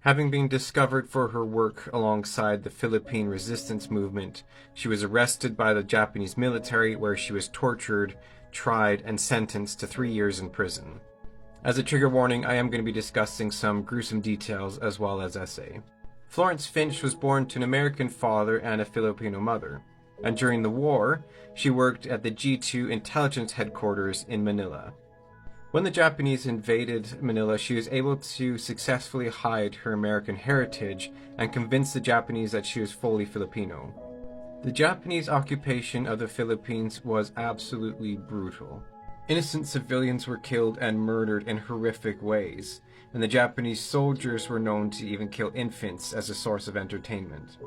Having been discovered for her work alongside the Philippine resistance movement, she was arrested by the Japanese military, where she was tortured, tried, and sentenced to 3 years in prison. As a trigger warning, I am going to be discussing some gruesome details as well as essay. Florence Finch was born to an American father and a Filipino mother, and during the war, she worked at the G2 intelligence headquarters in Manila. When the Japanese invaded Manila, she was able to successfully hide her American heritage and convince the Japanese that she was fully Filipino. The Japanese occupation of the Philippines was absolutely brutal. Innocent civilians were killed and murdered in horrific ways, and the Japanese soldiers were known to even kill infants as a source of entertainment.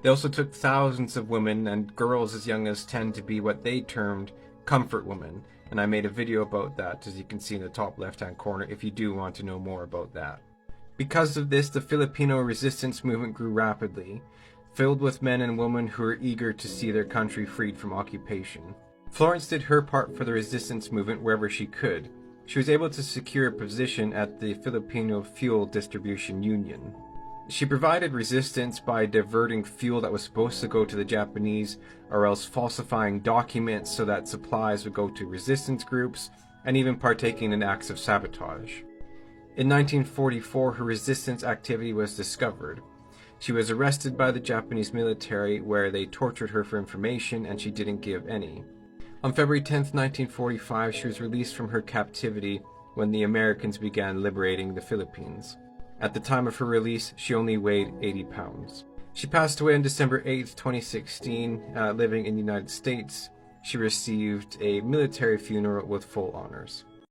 They also took thousands of women and girls as young as 10 to be what they termed comfort women, and I made a video about that, as you can see in the top left-hand corner, if you do want to know more about that. Because of this, the Filipino resistance movement grew rapidly, filled with men and women who were eager to see their country freed from occupation. Florence did her part for the resistance movement wherever she could. She was able to secure a position at the Filipino Fuel Distribution Union. She provided resistance by diverting fuel that was supposed to go to the Japanese, or else falsifying documents so that supplies would go to resistance groups, and even partaking in acts of sabotage. In 1944, her resistance activity was discovered. She was arrested by the Japanese military, where they tortured her for information, and she didn't give any. On February 10, 1945, she was released from her captivity when the Americans began liberating the Philippines. At the time of her release, she only weighed 80 pounds. She passed away on December 8, 2016, living in the United States. She received a military funeral with full honors.